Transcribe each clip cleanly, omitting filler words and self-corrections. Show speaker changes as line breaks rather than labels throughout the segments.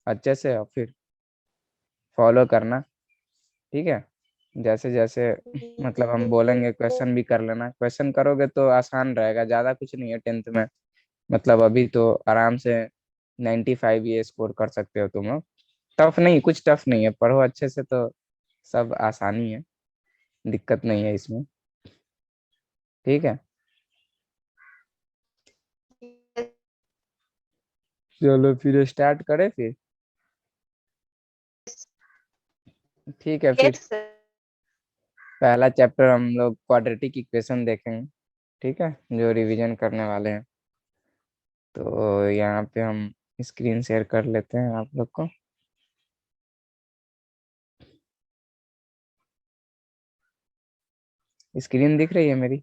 अच्छे से और फिर फॉलो करना, ठीक है। जैसे जैसे मतलब हम बोलेंगे क्वेश्चन भी कर लेना, क्वेश्चन करोगे तो आसान रहेगा, ज़्यादा कुछ नहीं है टेंथ में। मतलब अभी तो आराम से 95 ये स्कोर कर सकते हो तुम लोग। टफ नहीं, कुछ टफ नहीं है, पढ़ो अच्छे से तो सब आसानी है, दिक्कत नहीं है इसमें, ठीक है। चलो फिर स्टार्ट करें फिर। ठीक है फिर।
Yes sir.
पहला चैप्टर हम लोग क्वाड्रेटिक इक्वेशन देखेंगे, ठीक है, जो रिवीजन करने वाले हैं। तो यहाँ पे हम स्क्रीन शेयर कर लेते हैं आप लोग को। स्क्रीन दिख रही है मेरी?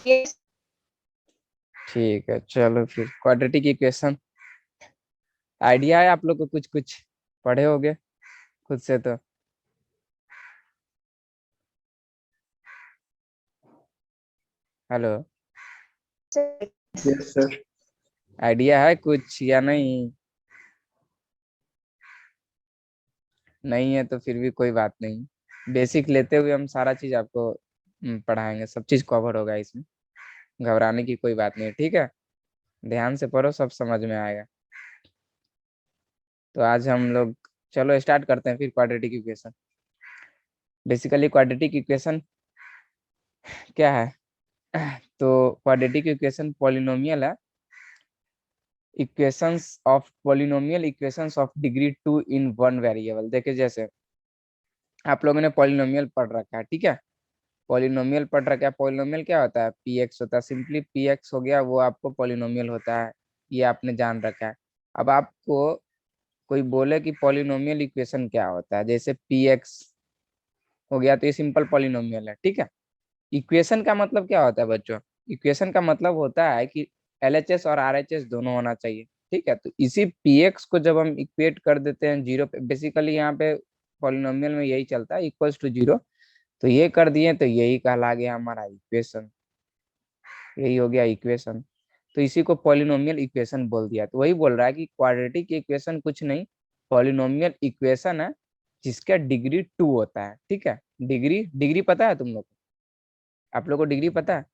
यस।
ठीक है, चलो फिर क्वाड्रेटिक इक्वेशन। आइडिया है आप लोग को? कुछ कुछ पढ़े होगे खुद से तो। हेलो।
Yes sir.
आइडिया है कुछ या नहीं? नहीं है तो फिर भी कोई बात नहीं, बेसिक लेते हुए हम सारा चीज आपको पढ़ाएंगे, सब चीज कवर होगा इसमें, घबराने की कोई बात नहीं है, ठीक है। ध्यान से पढ़ो, सब समझ में आएगा। तो आज हम लोग, चलो स्टार्ट करते हैं फिर quadratic equation. Basically quadratic equation क्या है? तो क्वाड्रेटिक इक्वेशन पॉलिनोमियल है, equations of polynomial equations of degree 2 in one variable. देखिए जैसे आप लोगों ने पॉलिनोमियल पढ़ रखा है, ठीक है, पॉलिनोमियल पढ़ रखा है। पॉलिनोमियल क्या होता है? पी एक्स होता है, सिंपली पी एक्स हो गया, वो आपको पॉलिनोमियल होता है, ये आपने जान रखा है। अब आपको कोई बोले कि पॉलिनोमियल इक्वेशन क्या होता है, जैसे पी एक्स हो गया, तो ये सिंपल पॉलिनोमियल है, ठीक है। इक्वेशन का मतलब क्या होता है बच्चों? इक्वेशन का मतलब होता है कि एलएचएस और आरएचएस दोनों होना चाहिए, ठीक है। तो इसी पीएक्स को जब हम इक्वेट कर देते हैं जीरो पे, बेसिकली यहाँ पे पॉलिनोमियल में यही चलता है, इक्वल्स टू जीरो, तो ये कर दिए तो यही कहला गया हमारा इक्वेशन, यही हो गया इक्वेशन। तो इसी को पॉलिनोमियल इक्वेशन बोल दिया। तो वही बोल रहा है कि क्वाड्रेटिक इक्वेशन कुछ नहीं, पॉलिनोमियल इक्वेशन है जिसका डिग्री 2 होता है, ठीक है। डिग्री डिग्री पता है तुम लोग को? आप लोग को डिग्री पता है?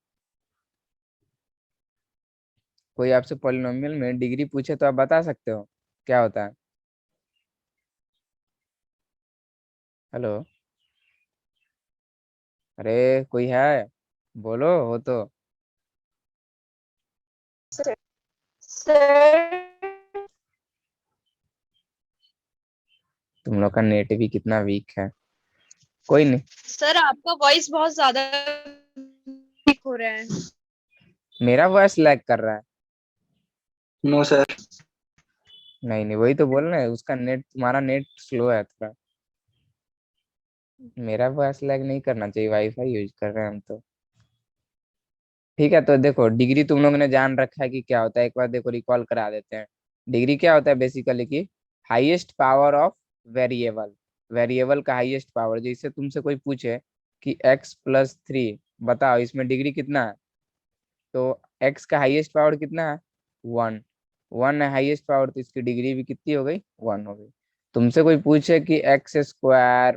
कोई आपसे पॉलिनोमियल में डिग्री पूछे तो आप बता सकते हो क्या होता है? हेलो। अरे कोई है? बोलो हो तो।
सर
तुम लोग का नेट भी कितना वीक है। कोई नहीं।
सर आपका वॉइस बहुत ज्यादा वीक हो रहा है।
मेरा वॉइस लैग कर रहा है?
No sir.
नहीं नहीं, वही तो बोल रहे हैं, उसका नेट, तुम्हारा नेट स्लो है थोड़ा। मेरा वॉइस लैग नहीं करना चाहिए, वाईफाई यूज कर रहे हैं हम तो। ठीक है, तो देखो डिग्री तुम लोगों ने जान रखा है कि क्या होता है, एक बार देखो रिकॉल करा देते हैं। डिग्री क्या होता है बेसिकली कि highest power of variable, variable का हाईएस्ट पावर। जैसे तुमसे कोई पूछे कि x+3 बताओ इसमें डिग्री कितना है, तो x का हाईएस्ट पावर कितना है? 1। 1 है हाईएस्ट पावर, तो इसकी डिग्री भी कितनी हो गई? 1 हो गई। तुमसे कोई पूछे कि x² -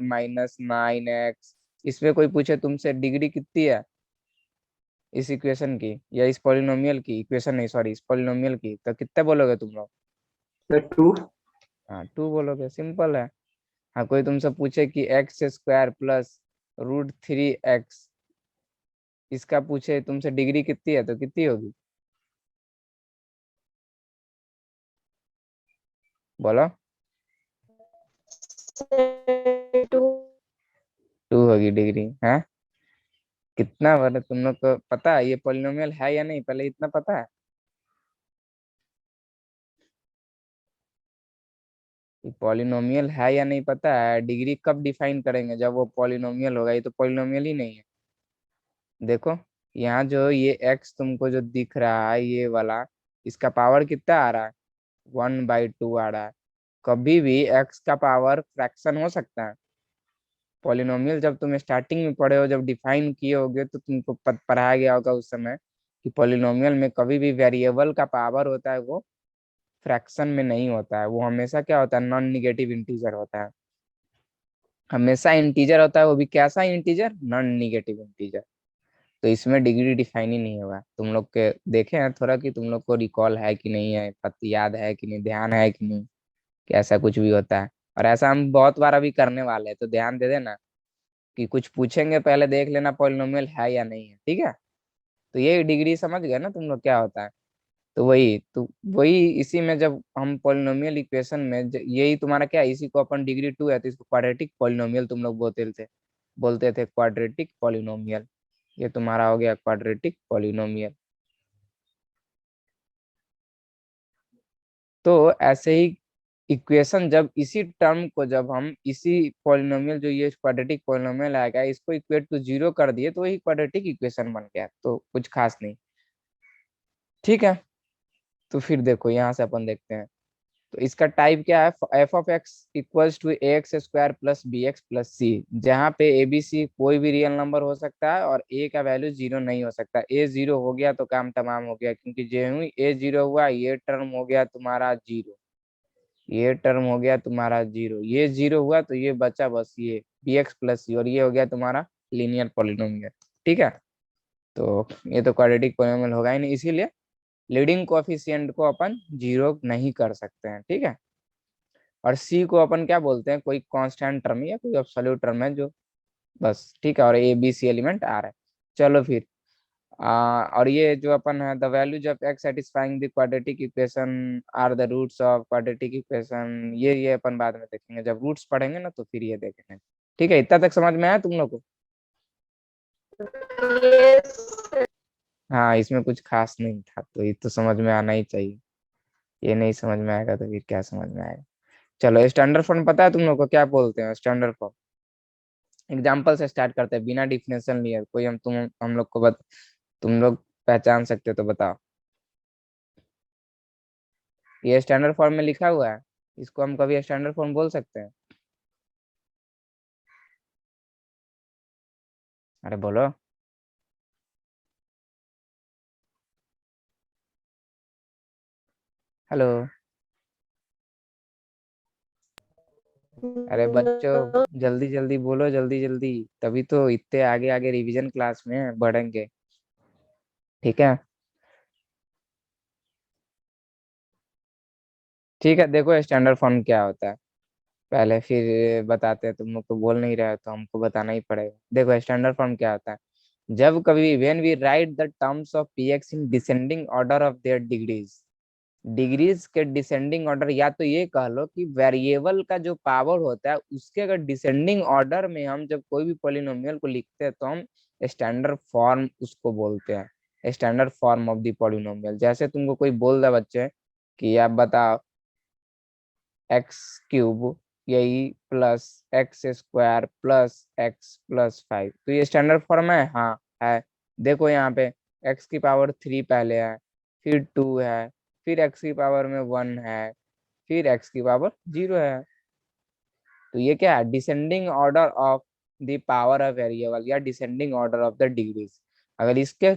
9x, इसमें कोई पूछे तुमसे डिग्री कितनी है इस इक्वेशन की, या इस पॉलिनोमियल की, इक्वेशन नहीं सॉरी, इस पॉलिनोमियल की, तो कितने बोलोगे तुम लोग?
सर 2।
हाँ 2 बोलोगे, सिंपल है। हाँ कोई तुमसे पूछे कि x² + √3x, इसका पूछे तुमसे डिग्री कितनी है, तो कितनी होगी? बोलो।
2।
2 होगी डिग्री है। कितना बार तुम लोग को पता है ये पॉलिनोमियल है या नहीं, पहले इतना पता है? ये पॉलिनोमियल है या नहीं पता है? डिग्री कब डिफाइन करेंगे? जब वो पॉलिनोमियल होगा, ये तो पॉलिनोमियल ही नहीं है। देखो यहाँ जो ये x तुमको जो दिख रहा है ये वाला, इसका पावर कितना आ रहा है? 1/2 आ रहा है। कभी भी x का पावर फ्रैक्शन हो सकता है? पॉलिनोमियल जब तुम स्टार्टिंग में पढ़े हो, जब डिफाइन किए होगे तो तुमको पढ़ाया गया होगा उस समय कि पॉलिनोमियल में कभी भी वेरिएबल का पावर होता है वो फ्रैक्शन में नहीं होता है, वो हमेशा क्या होता है, नॉन निगेटिव इंटीजर होता है, हमेशा इंटीजर होता है, वो भी कैसा इंटीजर, नॉन निगेटिव इंटीजर। तो इसमें डिग्री डिफाइन ही नहीं होगा। तुम लोग के देखे हैं थोड़ा कि तुम लोग को रिकॉल है कि नहीं है, पता याद है कि नहीं, ध्यान है कि नहीं कि ऐसा कुछ भी होता है। और ऐसा हम बहुत बार अभी करने वाले हैं, तो ध्यान दे देना कि कुछ पूछेंगे पहले देख लेना पॉलिनोमियल है या नहीं है, ठीक है। तो ये डिग्री समझ गए ना तुम लोग क्या होता है। तो वही इसी में जब हम पॉलिनोमियल इक्वेशन में यही तुम्हारा क्या है, इसी को अपन डिग्री 2 है तो इसको क्वाड्रेटिक पॉलिनोमियल तुम लोग बोलते थे क्वाड्रेटिक पॉलिनोमियल। ये तुम्हारा हो गया क्वाड्रेटिक पॉलिनोमियल। तो ऐसे ही इक्वेशन जब इसी टर्म को जब हम इसी पॉलिनोमियल जो ये क्वाड्रेटिक पॉलिनोमियल आएगा इसको इक्वेट टू जीरो कर दिए तो वही क्वाड्रेटिक इक्वेशन बन गया, तो कुछ खास नहीं, ठीक है। तो फिर देखो यहाँ से अपन देखते हैं, तो इसका टाइप क्या है, F of X equals to A X square plus B X plus C, जहाँ पे ए बी सी कोई भी रियल नंबर हो सकता है और ए का वैल्यू जीरो नहीं हो सकता। ए जीरो हो गया तो काम तमाम हो गया, क्योंकि जो ही ए जीरो हुआ ये टर्म हो गया तुम्हारा जीरो, ये टर्म हो गया तुम्हारा जीरो, ये जीरो हुआ तो ये बचा बस ये बी एक्स प्लस सी, और ये हो गया तुम्हारा लीनियर पॉलिनोमियल, ठीक है। तो ये तो क्वाड्रेटिक पॉलिनोमियल होगा ही नहीं, इसीलिए लीडिंग कोएफिशिएंट को अपन जीरो नहीं कर सकते हैं, ठीक है। और सी को अपन क्या बोलते हैं, कोई कांस्टेंट टर्म या कोई एब्सोल्यूट टर्म है जो, बस ठीक है। और ए बी सी एलिमेंट आ रहा है। चलो फिर और ये जो अपन है the values of x satisfying the quadratic equation are the roots of quadratic equation, ये अपन बाद में देखेंगे, जब रूट्स पढ़ेंगे ना तो फिर ये देखेंगे, ठीक है। इतना तक समझ में आया तुम लोग को? हाँ, इसमें कुछ खास नहीं था, तो ये तो समझ में आना ही चाहिए। ये नहीं समझ में आएगा तो फिर क्या समझ में आएगा। चलो स्टैंडर्ड फॉर्म पता है तुम लोग को क्या बोलते हैं, स्टैंडर्ड फॉर्म। एग्जाम्पल से स्टार्ट करते हैं, बिना डिफिनेशन लिए कोई हम लोग को तुम लोग पहचान सकते हो तो बताओ। ये स्टैंडर्ड फॉर्म में लिखा हुआ है, इसको हम कभी स्टैंडर्ड फॉर्म बोल सकते हैं? अरे बोलो। हेलो। अरे बच्चों, जल्दी जल्दी बोलो, जल्दी जल्दी, तभी तो इतने आगे आगे रिवीजन क्लास में बढ़ेंगे, ठीक है। ठीक है, देखो स्टैंडर्ड फॉर्म क्या होता है पहले, फिर बताते हैं। तुम लोग तो बोल नहीं रहे हो तो हमको बताना ही पड़ेगा। देखो स्टैंडर्ड फॉर्म क्या होता है, जब कभी when we write the terms of p x in descending order of their degrees, degrees के डिसेंडिंग ऑर्डर, या तो ये कह लो कि वेरिएबल का जो पावर होता है उसके अगर डिसेंडिंग ऑर्डर में हम जब कोई भी पॉलिनोमियल को लिखते हैं तो हम स्टैंडर्ड फॉर्म उसको बोलते हैं, standard form of the polynomial. जैसे तुमको कोई बोल दे बच्चे कि आप बताओ एक्स क्यूब यही plus x square plus x plus five, तो ये स्टैंडर्ड फॉर्म है, हाँ है। देखो यहाँ पे एक्स की पावर 3 पहले है, फिर 2 है, फिर एक्स की पावर में 1 है, फिर एक्स की पावर 0 है। तो ये क्या है, descending order of the power of variable या descending order of the degrees. अगर इसके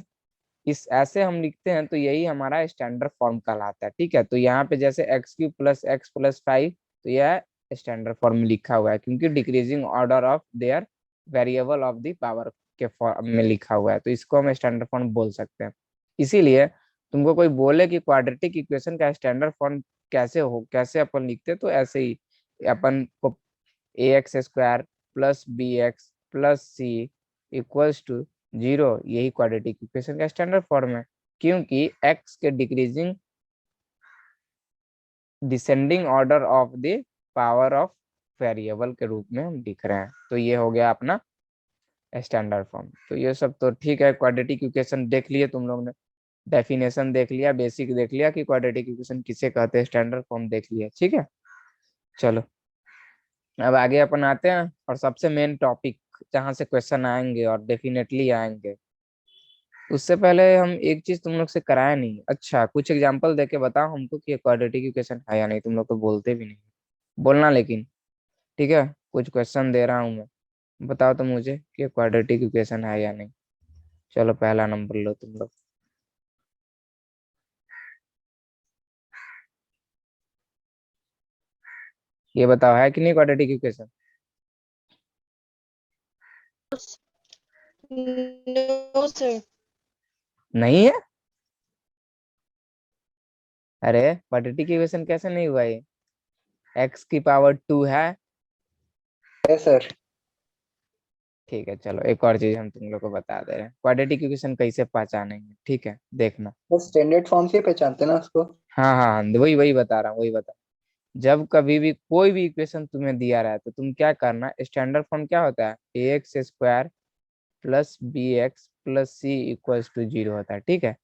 इस ऐसे हम लिखते हैं तो यही हमारा स्टैंडर्ड फॉर्म कहलाता है, ठीक है। तो यहाँ पे जैसे x cube plus x plus five, तो यह स्टैंडर्ड फॉर्म में लिखा हुआ है, क्योंकि decreasing order of there variable of the power के फॉर्म में लिखा हुआ है, तो इसको हम स्टैंडर्ड फॉर्म बोल सकते हैं। इसीलिए तुमको कोई बोले कि क्वाड्रेटिक इक्वेशन का स्टैंडर्ड फॉर्म कैसे अपन लिखते हैं, तो ऐसे ही अपन को A X square plus B X plus C equals to zero, यही क्वाड्रेटिक इक्वेशन का स्टैंडर्ड फॉर्म है, क्योंकि एक्स के decreasing descending order of the power of variable के रूप में हम लिख रहे हैं। तो ये हो गया अपना स्टैंडर्ड फॉर्म। तो ये सब तो ठीक है, क्वाड्रेटिक इक्वेशन देख लिए तुम लोग ने, डेफिनेशन देख लिया, बेसिक देख लिया कि क्वाड्रेटिक इक्वेशन किसे कहते हैं, स्टैंडर्ड फॉर्म देख लिया, ठीक है। चलो अब आगे अपन आते हैं, और सबसे मेन टॉपिक जहाँ से क्वेश्चन आएंगे और डेफिनेटली आएंगे, उससे पहले हम एक चीज तुम लोग से कराया नहीं, अच्छा कुछ एग्जांपल देके बताओ हमको कि क्वाड्रेटिक इक्वेशन है या नहीं। तुम लोग तो बोलते भी नहीं, बोलना लेकिन, ठीक है। कुछ क्वेश्चन दे रहा हूँ मैं, बताओ तो मुझे कि क्वाड्रेटिक इक्वेशन है या नहीं। चलो पहला नंबर लो तुम लोग। ये बताओ है कि नहीं क्वाड्रेटिक इक्वेशन?
No sir.
नहीं है? अरे क्वाड्रेटिक इक्वेशन कैसे नहीं हुआ ये? x⁻² है।
Yes sir.
ठीक है चलो, एक और चीज हम तुम लोग को बता दे रहे हैं, क्वाड्रेटिक इक्वेशन कैसे पहचानेंगे, ठीक है देखना।
बस स्टैंडर्ड फॉर्म से पहचानते ना उसको।
हाँ हाँ हाँ, वही वही बता रहा हूँ, वही बता। जब कभी भी कोई भी इक्वेशन तुम्हें दिया रहा है तो तुम क्या करना, स्टैंडर्ड फॉर्म क्या होता है, ax² plus bx plus C equals to 0 होता है, ठीक है।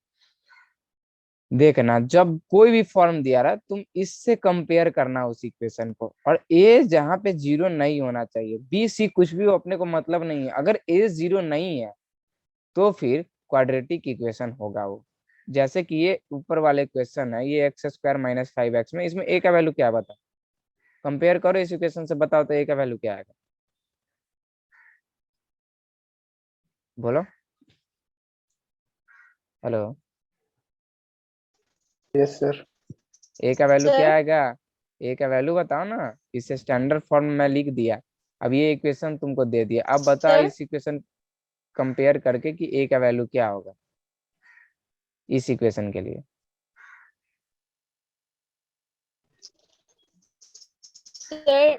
देखना जब कोई भी फॉर्म दिया रहा है तुम इससे कंपेयर करना उस इक्वेशन को, और ए जहाँ पे 0 नहीं होना चाहिए, बी सी कुछ भी हो अपने को मतलब नहीं है, अगर ए 0 नहीं है तो फिर क्वाड्रेटिक इक्वेशन होगा वो। जैसे कि ये ऊपर वाले क्वेश्चन है, ये x² - 5x में, इसमें ए का वैल्यू क्या है बता, कंपेयर करो इस इक्वेशन से, बताओ तो ए का वैल्यू क्या आएगा, बोलो। हेलो।
Yes sir.
ए का वैल्यू क्या
सर
आएगा? ए का वैल्यू बताओ ना। इसे स्टैंडर्ड फॉर्म में लिख दिया, अब ये इक्वेशन तुमको दे दिया, अब बताओ
सर
इस इक्वेशन कंपेयर करके कि ए का वैल्यू क्या होगा इस इक्वेशन के लिए।
सर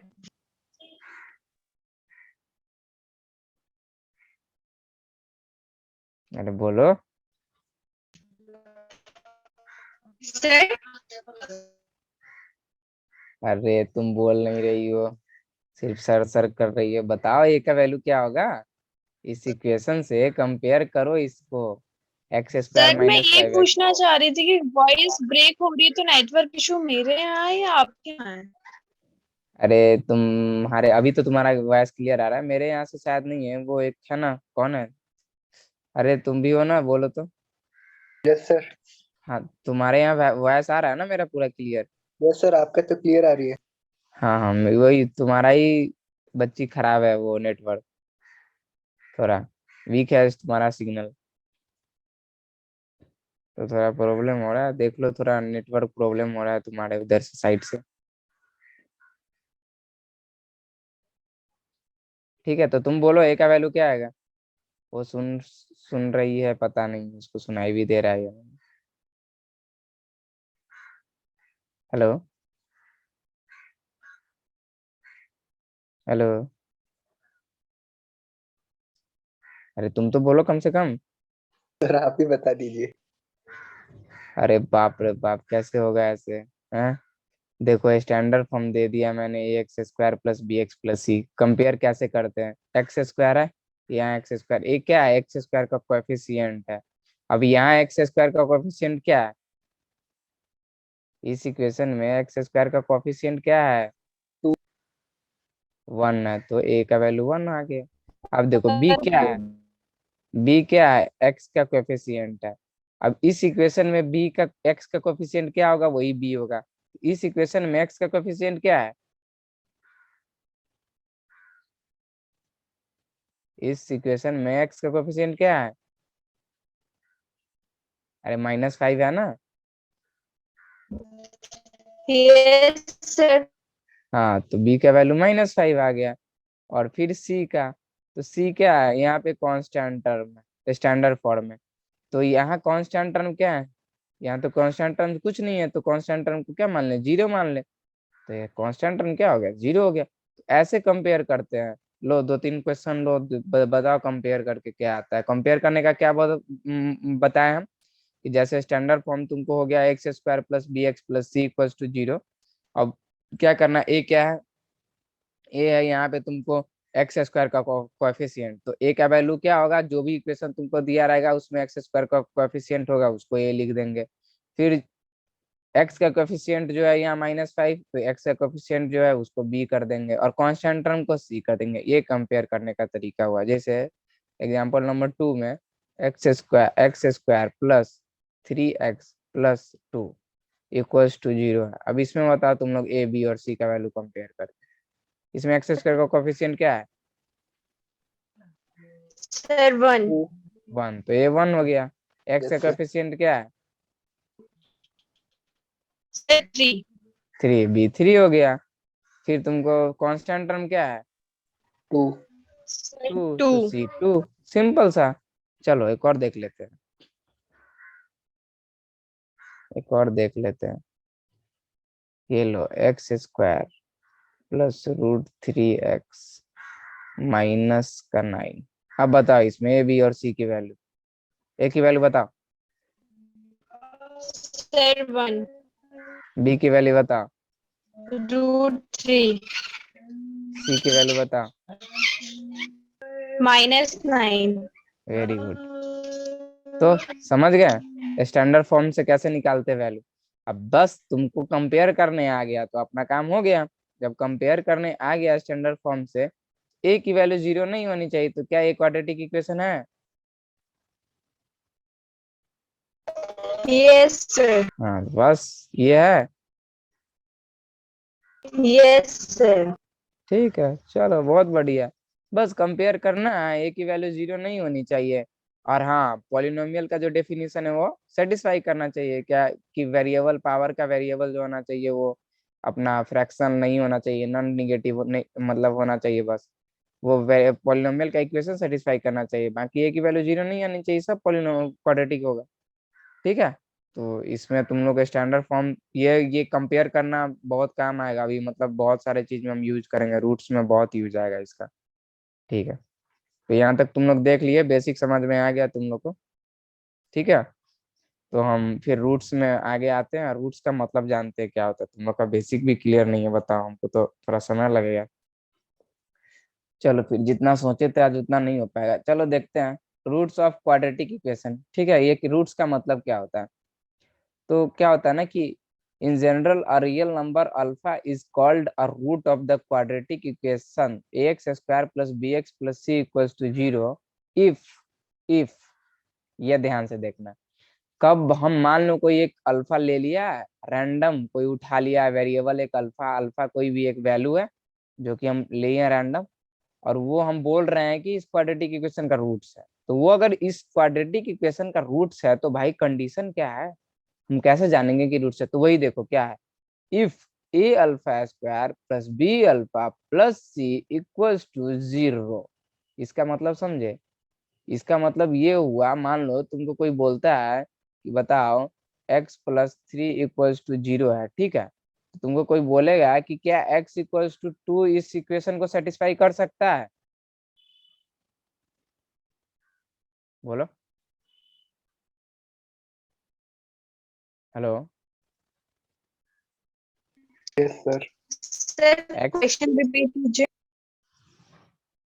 अरे बोलो।
सर
अरे तुम बोल नहीं रही हो, सिर्फ सर सर कर रही है, बताओ ए का वैल्यू क्या होगा, इस इक्वेशन से कंपेयर करो इसको, x²
सर मैं
-
ये
5x।
पूछना चाह रही थी कि वॉइस ब्रेक हो रही है तो नेटवर्क इशू मेरे यहाँ है या आपके यहाँ है?
अरे तुम्हारे अभी तो तुम्हारा वॉइस क्लियर आ रहा है, मेरे यहाँ से शायद नहीं है, वो एक है ना, कौन है, अरे तुम भी हो ना, बोलो तो।
Yes sir.
हाँ तुम्हारे यहाँ वॉइस आ रहा है ना मेरा पूरा क्लियर?
यस सर, आपका तो क्लियर आ रही है।
हाँ हाँ, वही तुम्हारा ही बच्ची खराब है, वो नेटवर्क थोड़ा वीक है तुम्हारा सिग्नल, तो थोड़ा प्रॉब्लम हो रहा है, देख लो थोड़ा नेटवर्क प्रॉब्लम हो रहा है तुम्हारे उधर से साइड से। ठीक है, तो तुम बोलो ए का वैल्यू क्या आएगा। वो सुन सुन रही है, पता नहीं उसको सुनाई भी दे रहा है या नहीं। हेलो। हेलो। अरे तुम तो बोलो कम से कम।
सर आप ही बता दीजिए।
अरे बाप रे बाप, कैसे होगा ऐसे, हैं? देखो स्टैंडर्ड फॉर्म दे दिया मैंने, ax² प्लस bx प्लस सी, कंपेयर कैसे करते हैं, x² है, यहाँ x², ये क्या है, x² का कोएफिशिएंट है, अब यहाँ x² का कोएफिशिएंट क्या है, इस इक्वेशन में x² का कोएफिशिएंट क्या है, 1 है, तो a का वैल्यू 1 आ गया। अब देखो b क्या है, b क्या है, x का कोएफिशिएंट है, अब इस इक्वेशन में b का x का कोएफिशिएंट क्या होगा, वही b होगा, इस इक्वेशन में x का कोएफिशिएंट क्या है, इस इक्वेशन में x का कोएफिशिएंट क्या है, अरे -5 है ना।
Yes sir.
हाँ तो b का वैल्यू -5 आ गया, और फिर c का, तो c क्या है, यहाँ पे कांस्टेंट टर्म है स्टैंडर्ड फॉर्म में, तो यहाँ कांस्टेंट टर्म क्या है, यहाँ तो कांस्टेंट टर्म कुछ नहीं है, तो कांस्टेंट टर्म को क्या मान ले, 0 मान ले, तो ये कांस्टेंट टर्म क्या हो गया, 0 हो गया, तो ऐसे कंपेयर करते हैं। लो दो तीन क्वेश्चन लो, बताओ कंपेयर करके क्या आता है, कंपेयर करने का क्या बताए हम, कि जैसे स्टैंडर्ड फॉर्म तुमको हो गया x² plus bx plus C equals to 0, अब क्या करना, ए क्या है, ए है यहाँ पे तुमको x² का कोएफिशिएंट, तो ए का वैल्यू क्या होगा, जो भी इक्वेशन तुमको दिया रहेगा उसमें x² का कोएफिशिएंट होगा, उसको ए लिख देंगे। फिर x का कोएफिशिएंट जो है यहाँ -5, तो x का कोएफिशिएंट जो है उसको b कर देंगे, और कांस्टेंट टर्म को c कर देंगे, ये कंपेयर करने का तरीका हुआ। जैसे एग्जांपल नंबर 2 में x² plus 3x+2 equals to 0 है, अब इसमें बताओ तुम लोग a b और c का वैल्यू कंपेयर करके, इसमें x² का कोएफिशिएंट क्या है,
सर 1।
2।
1, तो ये 1 हो गया, x का
यस सर।
कोएफिशिएंट क्या है,
सर 3।
3, b 3 हो गया, फिर तुमको कांस्टेंट टर्म क्या है?
2।
2,
टू।
तो C2। सिंपल सा। चलो एक और देख लेते हैं, एक और देख लेते हैं। ये लो x² प्लस √3x -9। अब बताओ इसमें ए बी और सी की वैल्यू, ए की वैल्यू बताओ,
सर 1
बी की वैल्यू बताओ,
√3
सी की वैल्यू बताओ।
-9।
Very good. तो समझ गए स्टैंडर्ड फॉर्म से कैसे निकालते वैल्यू। अब बस तुमको कंपेयर करने आ गया तो अपना काम हो गया। जब कंपेयर करने आ गया स्टैंडर्ड फॉर्म से, ए की वैल्यू 0 नहीं होनी चाहिए, तो क्या ये क्वाड्रेटिक इक्वेशन है?
Yes sir.
हाँ बस ये है।
Yes sir.
ठीक है, चलो बहुत बढ़िया। बस कंपेयर करना है, ए की वैल्यू 0 नहीं होनी चाहिए। और हाँ, पॉलिनोमियल का जो डेफिनेशन है वो सेटिस्फाई करना चाहिए क्या, कि वेरिएबल पावर का वेरिएबल जो होना चाहिए वो अपना फ्रैक्शन नहीं होना चाहिए, नॉन निगेटिव नहीं, मतलब होना चाहिए बस। वो पॉलिनोमियल का इक्वेशन सेटिस्फाई करना चाहिए, बाकी ए की वैल्यू 0 नहीं आनी चाहिए, सब पॉलिनो क्वाड्रेटिक होगा। ठीक है। तो इसमें तुम लोग स्टैंडर्ड फॉर्म ये कंपेयर करना बहुत काम आएगा अभी, मतलब बहुत सारे चीज में हम यूज करेंगे, रूट्स में बहुत यूज आएगा इसका। ठीक है। तो यहाँ तक तुम लोग देख लिए, बेसिक समझ में आ गया तुम लोग को। ठीक है। तो हम फिर रूट्स में आगे आते हैं, रूट्स का मतलब जानते हैं क्या होता है। तुम लोग का बेसिक भी क्लियर नहीं है, बताओ, हमको तो थोड़ा समय लगेगा। चलो फिर जितना सोचे थे आज उतना नहीं हो पाएगा, चलो देखते हैं। Roots of quadratic equation. ठीक है, ये रूट्स का मतलब क्या होता है। तो क्या होता है ना कि in general a real number alpha is called a root of the quadratic equation ax² plus bx plus c equals to 0 if if ये ध्यान से देखना, कब हम मान लो कोई एक अल्फा ले लिया, रैंडम कोई उठा लिया वेरिएबल एक अल्फा, अल्फा कोई भी एक वैल्यू है जो कि हम लिए रैंडम, और वो हम बोल रहे हैं कि इस क्वाड्रेटिक इक्वेशन का रूट्स है। तो वो अगर इस क्वाड्रेटिक इक्वेशन का रूट्स है तो भाई कंडीशन क्या है, हम कैसे जानेंगे कि रूट्स है। तो वही देखो क्या है, if a∝² plus b∝ plus c equals to 0। इसका मतलब समझे, इसका मतलब ये हुआ, मान लो तुमको कोई बोलता है कि बताओ x+3 इक्वल्स टू 0 है, ठीक है। तो तुमको कोई बोलेगा कि क्या x इक्वल्स टू 2 इस इक्वेशन को सेटिस्फाई कर सकता है? बोलो। Hello.
Yes sir.
Sir
x,
question repeat कीजिए।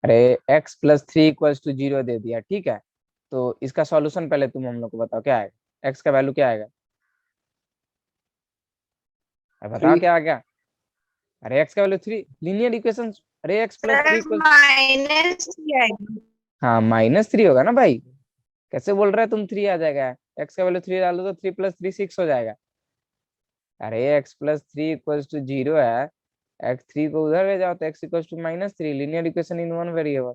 अरे x+3 इक्वल्स टू 0 दे दिया, ठीक है। तो इसका सॉल्यूशन पहले तुम हम लोग को बताओ क्या आएगा, x का वैल्यू क्या आएगा, अरे बताओ
3।
क्या आ गया। अरे एक्स का वैल्यू 3, लीनियर इक्वेशन। अरे x+3
सर
इक्वल,
-3 आएगा।
हाँ -3 होगा ना भाई। कैसे बोल रहे हैं तुम 3 आ जाएगा, एक्स का वैल्यू 3 डालो तो 3 + 3 6 हो जाएगा। अरे x+3 इक्वल्स टू 0 है, x3 को उधर ले जाओ तो x equals to -3, linear equation in one variable.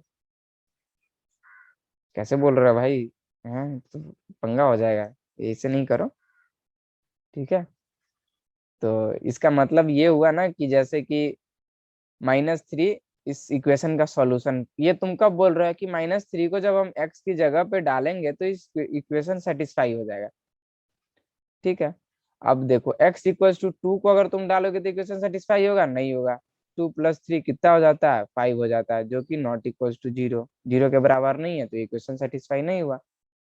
कैसे बोल रहे हो भाई, हैं तो पंगा हो जाएगा, ऐसे नहीं करो। ठीक है। तो इसका मतलब ये हुआ ना कि जैसे कि -3 इस इक्वेशन का सॉल्यूशन, ये तुम कब बोल रहे हो कि -3 को जब हम x की जगह पे डालेंगे तो इस इक्वेशन सेटिस्फाई हो जाएगा। ठीक है। अब देखो x इक्वल्स टू 2 को अगर तुम डालोगे तो इक्वेशन सेटिस्फाई होगा, नहीं होगा। 2 + 3 कितना हो जाता है, 5 हो जाता है, जो कि नॉट इक्वल्स टू 0, 0 के बराबर नहीं है, तो इक्वेशन सेटिस्फाई नहीं हुआ।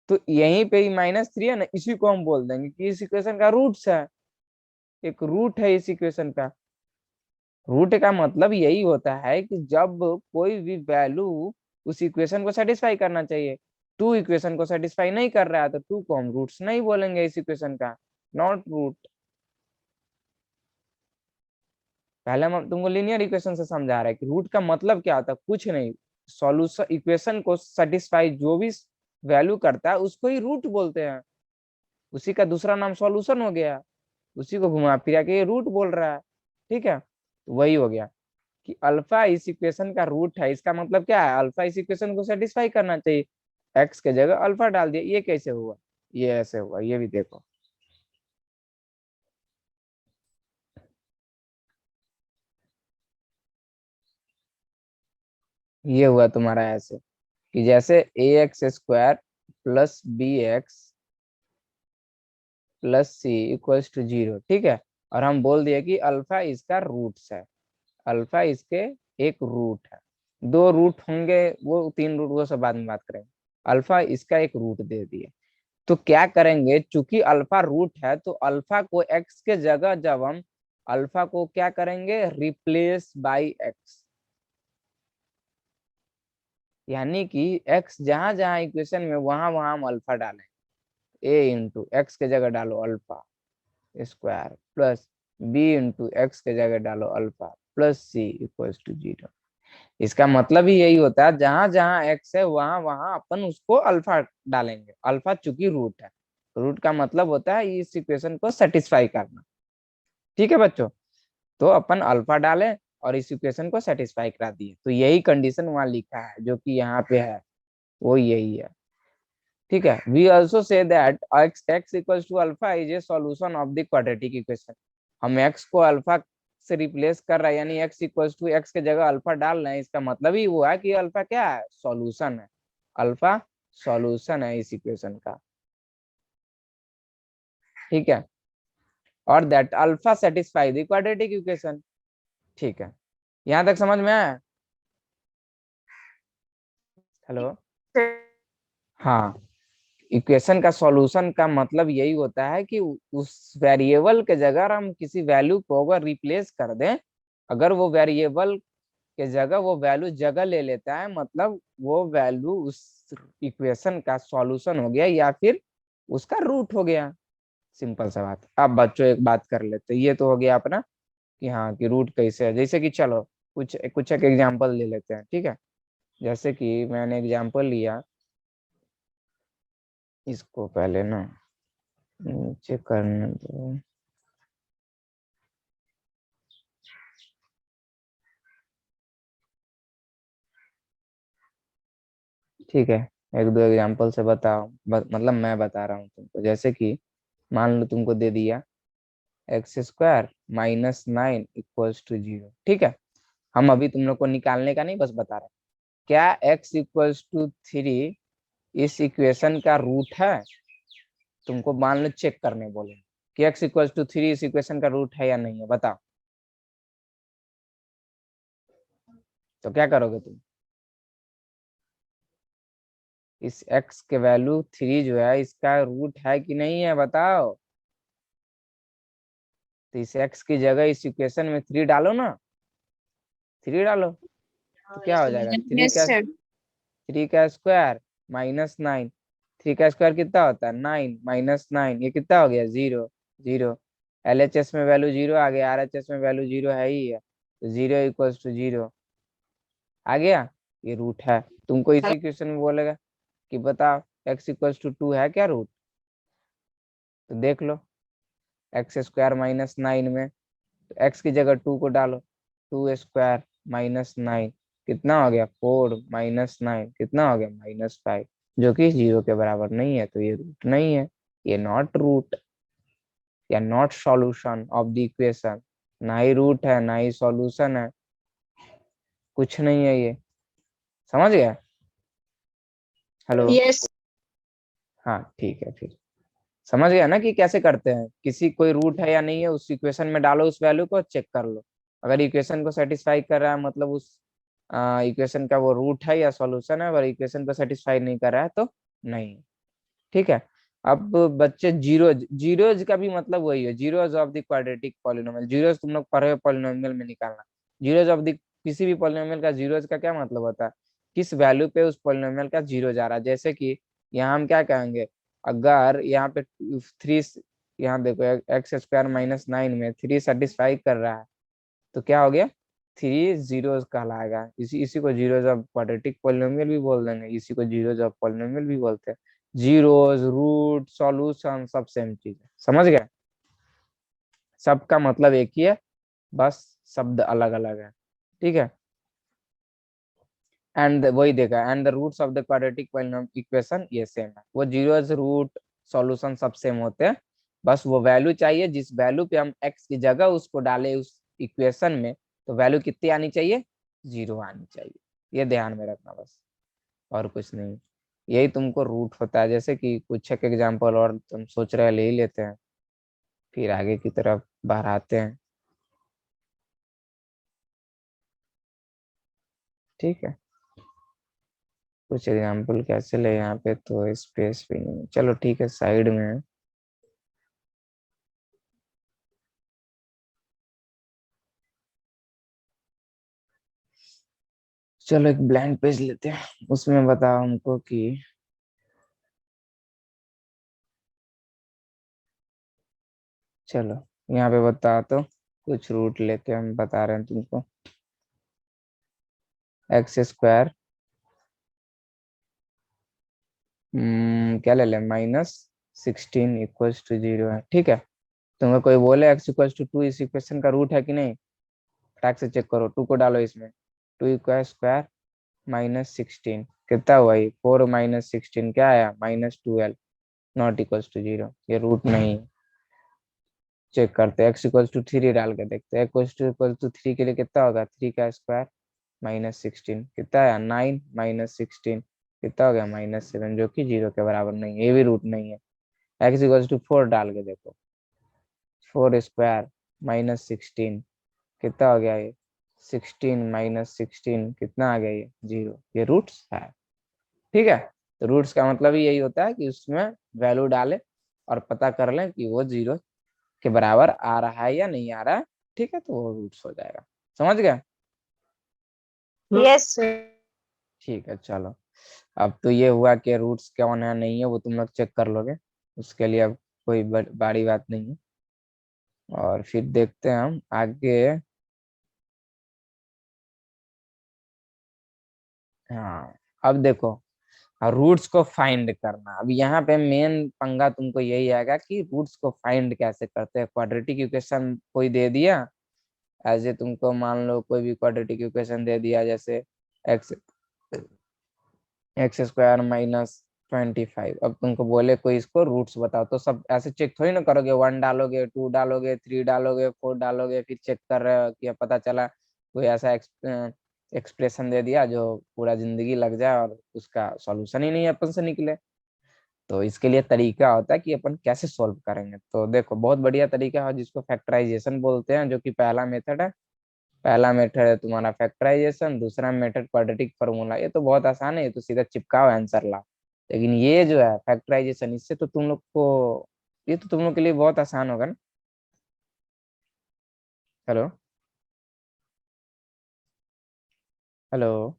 तो यहीं पे ही -3 है ना, इसी को हम बोल देंगे कि इस इक्वेशन का रूट्स है, एक रूट है इस इक्वेशन का। रूट का मतलब यही होता है कि जब कोई भी वैल्यू उस इक्वेशन को सेटिस्फाई करना चाहिए, टू इक्वेशन को सेटिस्फाई नहीं कर रहा है, तो टू को हम रूट्स नहीं बोलेंगे इस इक्वेशन का, नॉट रूट। पहले हम तुमको लीनियर इक्वेशन से समझा रहे हैं कि रूट का मतलब क्या होता है, कुछ नहीं, सॉल्यूशन इक्वेशन को सेटिस्फाई जो भी वैल्यू करता है उसको ही रूट बोलते हैं, उसी का दूसरा नाम सॉल्यूशन हो गया, उसी को घुमा फिरा के ये रूट बोल रहा है। ठीक है, तो वही हो गया कि अल्फा इस इक्वेशन का रूट है, इसका मतलब क्या है, अल्फा इस इक्वेशन को सेटिस्फाई करना चाहिए, एक्स के जगह अल्फा डाल दिया। ये कैसे हुआ, ये ऐसे हुआ, ये भी देखो। ये हुआ तुम्हारा ऐसे कि जैसे ax² plus bx plus C equals to 0, ठीक है। और हम बोल दिए कि अल्फा इसका रूट्स है, अल्फा इसके एक रूट है। दो रूट होंगे, वो तीन रूट वो सब बाद में बात करेंगे। अल्फा इसका एक रूट दे दिए, तो क्या करेंगे, चूंकि अल्फा रूट है तो अल्फा को एक्स के जगह जब हम अल्फा को क्या करेंगे, रिप्लेस बाय एक्स, यानी कि एक्स जहां जहां इक्वेशन में वहां वहां हम अल्फा डालें। ए इंटू एक्स के जगह डालो alpha square plus b into x के जगह डालो alpha plus C equals to 0। इसका मतलब ही यही होता है, जहां जहां एक्स है वहां वहां अपन उसको अल्फा डालेंगे। अल्फा चूंकि रूट है, रूट का मतलब होता है इस इक्वेशन को सेटिस्फाई करना, ठीक है बच्चों। तो अपन अल्फा डालें और इस इक्वेशन को सेटिस्फाई करा दिए, तो यही कंडीशन वहां लिखा है जो कि यहाँ पे है, वो यही है, ठीक है। We also say that x equals to alpha is a solution of the quadratic equation. हम x को अल्फा से रिप्लेस कर रहे हैं, यानी x इक्वल्स टू x के जगह अल्फा डाल रहे हैं, इसका मतलब ही वो है कि अल्फा क्या है, सॉल्यूशन है। अल्फा सॉल्यूशन है इस इक्वेशन का, ठीक है। और that alpha satisfy the quadratic equation, ठीक है। यहां तक समझ में आया? हेलो, हाँ। इक्वेशन का सॉल्यूशन का मतलब यही होता है कि उस वेरिएबल के जगह हम किसी वैल्यू को अगर रिप्लेस कर दें, अगर वो वेरिएबल के जगह वो वैल्यू जगह ले लेता है, मतलब वो वैल्यू उस इक्वेशन का सॉल्यूशन हो गया या फिर उसका रूट हो गया। सिंपल सा बात। अब बच्चों एक बात कर लेते, ये तो हो गया अपना कि हाँ कि रूट कैसे है। जैसे कि चलो कुछ कुछ एक एग्जांपल ले लेते हैं, ठीक है। जैसे कि मैंने एग्जांपल लिया, इसको पहले ना नीचे करने दो, ठीक है। एक दो एग्जांपल से बताओ, मतलब मैं बता रहा हूँ तुमको। जैसे कि मान लो तुमको दे दिया x² माइनस 9 इक्वल्स टू 0, ठीक है। हम अभी तुम लोग को निकालने का नहीं, बस बता रहे हैं। क्या x इक्वल्स टू 3 इस इक्वेशन का रूट है? तुमको मान लो चेक करने बोले कि x इक्वल्स टू 3 इस इक्वेशन का रूट है या नहीं है, बताओ। तो क्या करोगे तुम? इस x के वैल्यू 3 जो है इसका रूट है कि नहीं है, बताओ। तो इस x की जगह इस इक्वेशन में 3 डालो ना, 3 डालो, तो क्या हो जाएगा,
यस सर।
3 का स्क्वायर माइनस 9। 3 का स्क्वायर कितना होता है, 9 माइनस 9, ये कितना हो गया, 0। 0 LHS में वैल्यू 0 आ गया, RHS में वैल्यू 0 है ही है, तो 0 इक्वल्स टू 0 आ गया, ये रूट है। तुमको इसी क्वेश्चन में बोलेगा कि बताओ x इक्वल्स टू 2 है क्या रूट? तो देख लो, x² माइनस 9 में तो x की जगह 2 को डालो, 2² माइनस 9 कितना हो गया, 4 माइनस 9 कितना हो गया, -5, जो कि 0 के बराबर नहीं है, तो ये रूट नहीं है। ये नॉट रूट या not solution of the equation, ना ही रूट है ना ही सॉल्यूशन है, कुछ नहीं है ये। समझ गया? Hello,
yes.
हाँ ठीक है फिर। समझ गया ना कि कैसे करते हैं, किसी कोई रूट है या नहीं है उस इक्वेशन में डालो, उस वैल्यू को चेक कर लो। अगर इक्वेशन को सेटिस्फाई कर रहा है मतलब उस इक्वेशन का वो रूट है या सॉल्यूशन है, अगर इक्वेशन को सेटिस्फाई नहीं कर रहा है तो नहीं, ठीक है। अब बच्चे जीरोज, जीरोज का भी मतलब वही है, zeros of the quadratic polynomial. Zeros तुम लोग पढ़े हो पॉलिनोमियल में निकालना। जीरोज ऑफ द किसी भी पॉलिनोमियल का जीरोज का क्या मतलब होता है, किस वैल्यू पे उस पॉलिनोमियल का जीरो जा रहा है। जैसे कि यहाँ हम क्या कहेंगे, अगर यहाँ पे 3, यहाँ देखो x² माइनस 9 में 3 सेटिस्फाई कर रहा है, तो क्या हो गया, 3 जीरोज कहलाएगा। इसी इसी को जीरोज ऑफ क्वाड्रेटिक पॉलिनोमियल भी बोल देंगे, इसी को जीरोज ऑफ पॉलिनोमियल भी बोलते हैं। जीरोज, रूट, सॉल्यूशन सब सेम चीज है, समझ गए? सबका मतलब एक ही है, बस शब्द अलग अलग है, ठीक है। एंड वही देखा, and the roots of the quadratic equation ये सेम है, वो जीरोज, रूट, सॉल्यूशन सब सेम होते हैं। बस वो वैल्यू चाहिए, जिस वैल्यू पे हम x की जगह उसको डाले उस इक्वेशन में, तो वैल्यू कितनी आनी चाहिए, 0 आनी चाहिए। ये ध्यान में रखना बस, और कुछ नहीं। यही तुमको रूट होता है। जैसे कि कुछ एक एग्जांपल और तुम सोच रहे हो, ले ही लेते हैं, फिर आगे की तरफ बढ़ाते हैं। ठीक है, कुछ एग्जांपल कैसे ले, यहाँ पे तो स्पेस भी नहीं, चलो ठीक है, साइड में है। चलो एक ब्लैंक पेज लेते हैं, उसमें बताओ हमको कि, चलो यहाँ पे बता, तो कुछ रूट लेके हम बता रहे हैं तुमको। एक्स स्क्वायर, क्या ले लें, -16 इक्वल्स टू 0 है। ठीक है, तुम्हें कोई बोले एक्स इक्वल्स टू 2 इस इक्वेशन का रूट है कि नहीं, फटाक से चेक करो, 2 को डालो इसमें, 2 का स्क्वायर -16 कितना हुआ, ये 4 -16 क्या आया, -12, नॉट इक्वल्स टू 0, ये रूट नहीं है। चेक करते हैं, एक्स इक्वल्स टू 3 डाल के देखते हैं, एक्स इक्वल्स टू 3 के लिए कितना होगा, 3 का स्क्वायर -16 कितना आया, 9 -16 कितना हो गया, -7, जो कि 0 के बराबर नहीं है, ये भी रूट नहीं है। एक्स इक्वल्स टू 4 डाल के देखो, 4 स्क्वायर -16 कितना हो गया, ये 16 -16 कितना आ गया, ये 0, ये रूट्स है। ठीक है, तो रूट्स का मतलब ही यही होता है कि उसमें वैल्यू डालें और पता कर लें कि वो 0 के बराबर आ रहा है या नहीं आ रहा है। ठीक है, तो वो रूट्स हो जाएगा। समझ गए?
Yes sir.
ठीक है, चलो। अब तो ये हुआ कि रूट्स कौन है नहीं है, वो तुम लोग चेक कर लोगे, उसके लिए अब कोई बड़ी बात नहीं है। और फिर देखते हैं हम आगे। हाँ, अब देखो, रूट्स को फाइंड करना। अब यहाँ पे मेन पंगा तुमको यही आएगा कि रूट्स को फाइंड कैसे करते हैं। क्वाड्रेटिक इक्वेशन कोई दे दिया, ऐसे तुमको मान लो कोई भी क्वाड्रेटिक इक्वेशन दे दिया, जैसे एक्स एक्स स्क्वायर -25। अब तुमको बोले कोई इसको रूट्स बताओ, तो सब ऐसे चेक थोड़ी ना करोगे, 1 डालोगे, 2 डालोगे, 3 डालोगे, 4 डालोगे, फिर चेक कर रहे हो कि पता चला कोई ऐसा एक्सप्रेशन दे दिया जो पूरा जिंदगी लग जाए और उसका सॉल्यूशन ही नहीं अपन से निकले। तो इसके लिए तरीका होता है कि अपन कैसे सॉल्व करेंगे। तो देखो, बहुत बढ़िया तरीका है जिसको फैक्टराइजेशन बोलते हैं, जो कि पहला मेथड है। पहला मेथड है तुम्हारा फैक्टराइजेशन, दूसरा मेथड क्वाड्रेटिक फॉर्मूला। ये तो बहुत आसान है, ये तो सीधा चिपकाओ आंसर ला। लेकिन ये जो है फैक्टराइजेशन, इससे तो तुम लोग को, ये तो तुम लोग के लिए बहुत आसान होगा ना। हेलो, हेलो,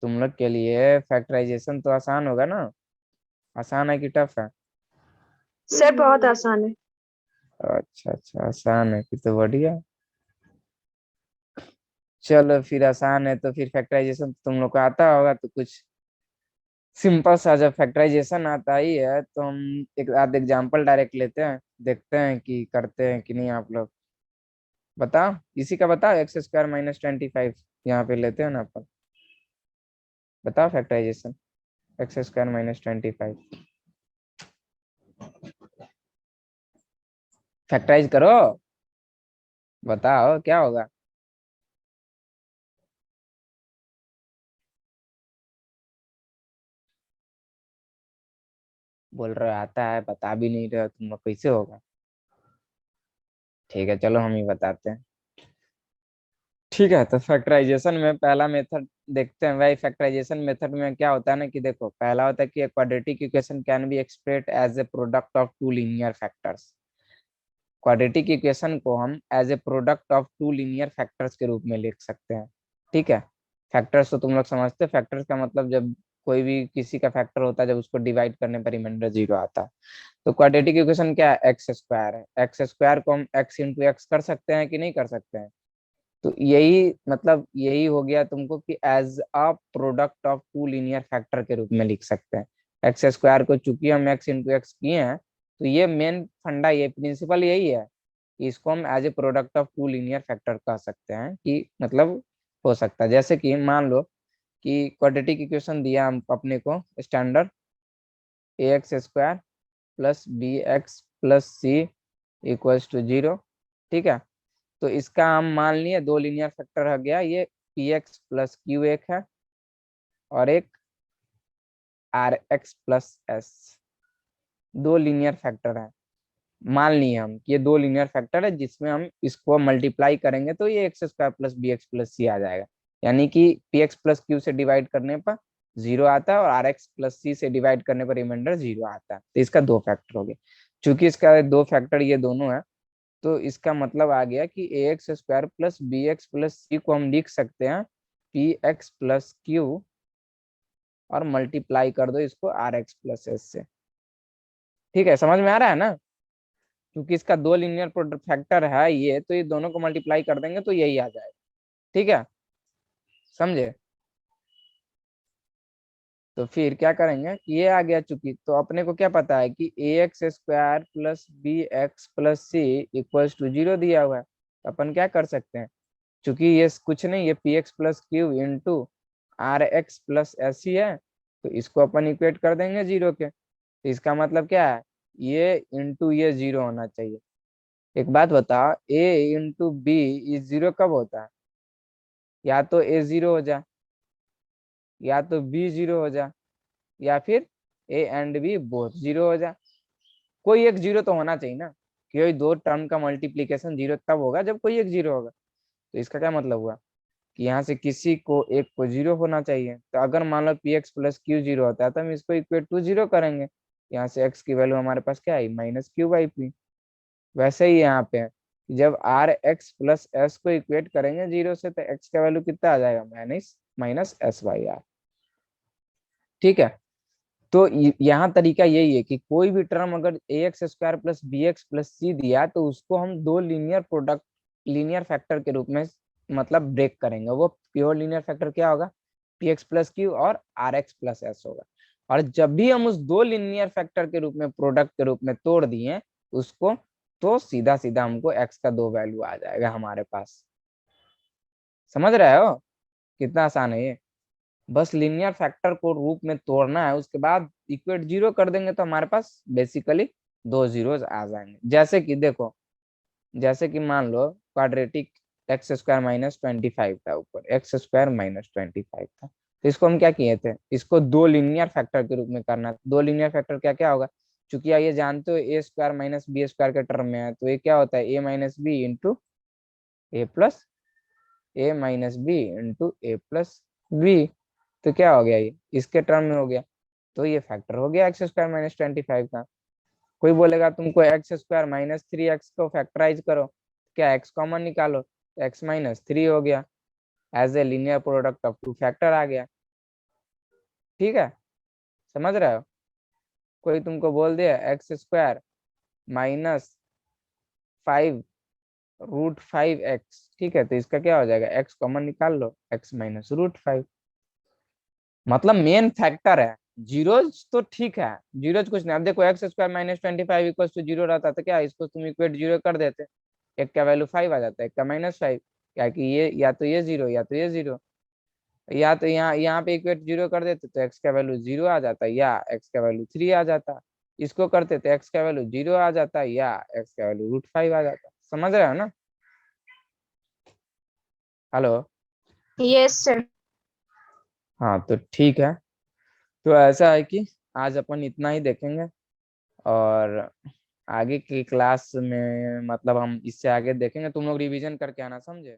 तुम लोग के लिए फैक्टराइजेशन तो आसान होगा ना। आसान है कि टफ है?
सर बहुत आसान है।
अच्छा अच्छा, आसान है, फिर तो बढ़िया। चलो फिर आसान है तो फिर फैक्टराइजेशन तुम लोग को आता होगा, तो कुछ सिंपल सा, जब फैक्टराइजेशन आता ही है तो हम एक आध एग्जांपल डायरेक्ट लेते हैं, देखते हैं कि करते हैं कि नहीं आप लोग। बताओ, इसी का बताओ, x² - 25, यहाँ पे लेते हैं ना अपन। बताओ फैक्टराइजेशन, x² - 25, फैक्टराइज करो, बताओ क्या होगा। बोल रहे हो आता है, बता भी नहीं रहे हो तुम लोग, कैसे होगा। ठीक है, चलो हम ही बताते हैं। ठीक है, तो फैक्टराइजेशन में पहला मेथड देखते हैं। भाई फैक्टराइजेशन मेथड में क्या होता है ना, कि देखो, पहला होता है कि quadratic equation can be express as a product of two linear factors. Quadratic equation को हम as a product of two linear factors के रूप में लिख सकते हैं। ठीक है, फैक्टर्स तो तुम लोग समझते हैं, फैक्टर्स का मतलब जब कोई भी किसी का फैक्टर होता है, जब उसको डिवाइड करने पर रिमाइंडर 0 आता है। तो क्वाड्रेटिक इक्वेशन क्या है, एक्स स्क्वायर है। एक्स स्क्वायर को हम एक्स इंटू एक्स कर सकते हैं कि नहीं कर सकते हैं। तो यही मतलब यही हो गया तुमको कि as a product of two linear factor के रूप में लिख सकते हैं। एक्स स्क्वायर को चूंकि हम एक्स इंटू एक्स किए हैं, तो ये मेन फंडा, ये प्रिंसिपल यही है कि इसको हम as a product of two linear factor कह सकते हैं, कि मतलब हो सकता है। जैसे कि मान लो कि क्वाड्रेटिक इक्वेशन दिया हम अपने को, स्टैंडर्ड ax² + bx + c = 0। ठीक है, तो इसका हम मान लिए दो लीनियर फैक्टर हो गया, ये पी एक्स प्लस क्यू एक है और एक आर एक्स प्लस एस, दो लीनियर फैक्टर है। मान लिए हम कि ये दो लीनियर फैक्टर है जिसमें हम इसको मल्टीप्लाई करेंगे तो ये X square plus B X plus C आ जाएगा, यानी कि पी एक्स प्लस क्यू से डिवाइड करने पर जीरो आता है और आर एक्स प्लस सी से डिवाइड करने पर रिमाइंडर जीरो आता है। तो इसका दो फैक्टर हो गया। चूंकि इसका दो फैक्टर ये दोनों है, तो इसका मतलब आ गया कि A X square plus B X plus C को हम लिख सकते हैं पी एक्स प्लस क्यू और मल्टीप्लाई कर दो इसको आर एक्स प्लस एस से। ठीक है, समझ में आ रहा है ना? क्योंकि इसका दो लीनियर प्रोडक्ट फैक्टर है ये, तो ये दोनों को मल्टीप्लाई कर देंगे तो यही आ जाएगा। ठीक है, समझे? तो फिर क्या करेंगे कि ये आ गया, चूंकि तो अपने को क्या पता है कि A X square plus B X plus C equals to zero दिया हुआ है, तो अपन क्या कर सकते हैं, चूंकि ये कुछ नहीं, ये P X plus Q into R x plus S ही है, तो इसको अपन इक्वेट कर देंगे जीरो के। तो इसका मतलब क्या है, ये इंटू ये जीरो होना चाहिए। एक बात बताओ, ए इंटू बी इज जीरो कब होता है? या तो ए जीरो हो जा, या तो बी जीरो हो जा, या फिर a and b both zero हो जा। कोई एक जीरो तो होना चाहिए ना, कोई दो टर्म का मल्टीप्लीकेशन जीरो तब होगा जब कोई एक जीरो होगा। तो इसका क्या मतलब हुआ कि यहाँ से किसी को एक को जीरो होना चाहिए। तो अगर मान लो P X plus Q zero होता है तो हम इसको इक्वेट टू जीरो करेंगे। यहाँ से एक्स की वैल्यू हमारे पास क्या आई, माइनस क्यू बाई पी। वैसे ही यहाँ पे जब आर एक्स प्लस एस को इक्वेट करेंगे जीरो से, तो एक्स का वैल्यू कितना आ जाएगा, minus minus s by r. ठीक है, तो यहाँ तरीका यही है कि कोई भी टर्म अगर A X square plus B X plus C दिया तो उसको हम दो लीनियर प्रोडक्ट, लीनियर फैक्टर के रूप में मतलब ब्रेक करेंगे। वो प्योर लीनियर फैक्टर क्या होगा, पी एक्स प्लस क्यू और आर एक्स प्लस एस होगा। और जब भी हम उस दो लीनियर फैक्टर के रूप में, प्रोडक्ट के रूप में तोड़ दिए उसको, तो सीधा सीधा हमको एक्स का दो वैल्यू आ जाएगा हमारे पास। समझ रहे हो कितना आसान है ये? बस लीनियर फैक्टर को रूप में तोड़ना है, उसके बाद इक्वेट जीरो कर देंगे तो हमारे पास बेसिकली दो जीरोस आ जाएंगे। जैसे कि देखो, जैसे कि मान लो क्वाड्रेटिक एक्स स्क्वायर माइनस 25 था, ऊपर एक्स स्क्वायर माइनस 25 था, तो इसको हम क्या किए थे, इसको दो लीनियर फैक्टर के रूप में करना। दो लीनियर फैक्टर क्या क्या होगा, चूंकि आप ये जानते हो ए स्क्वायर माइनस बी स्क्वायर के टर्म में है, तो ये क्या होता है, ए माइनस बी इंटू ए प्लस ए माइनस बी इंटू ए प्लस बी। तो क्या हो गया, ये इसके टर्म में हो गया, तो ये फैक्टर हो गया एक्स स्क्वायर माइनस 25 का। कोई बोलेगा तुमको x square minus three x को फैक्टराइज करो, क्या एक्स कॉमन निकालो, तो एक्स माइनस थ्री हो गया, as a linear product of two factor आ गया। ठीक है, समझ रहे हो? कोई तुमको बोल दिया x square minus 5 root 5 x, ठीक है, तो इसका क्या हो जाएगा, एक्स कॉमन निकाल लो, एक्स माइनस रूट 5। मतलब मेन फैक्टर है, जीरोज तो ठीक है, जीरोज कुछ नहीं। अब देखो x square minus 25 equal to zero रहता तो क्या, इसको तुम इक्वेट जीरो कर देते, एक का वैल्यू 5 आ जाता है, एक का -5, क्या कि ये या तो ये जीरो या तो ये जीरो, या तो यहाँ यहाँ पे इक्वेट जीरो कर देते तो एक्स का वैल्यू जीरो आ जाता है या एक्स का वैल्यू 3 आ जाता। इसको करते तो एक्स का वैल्यू जीरो आ जाता या एक्स का वैल्यू रूट 5 आ जाता। समझ रहे हो ना? हेलो?
Yes sir.
हाँ, तो ठीक है। तो ऐसा है कि आज अपन इतना ही देखेंगे, और आगे की क्लास में मतलब हम इससे आगे देखेंगे। तुम लोग रिवीजन करके आना, समझे?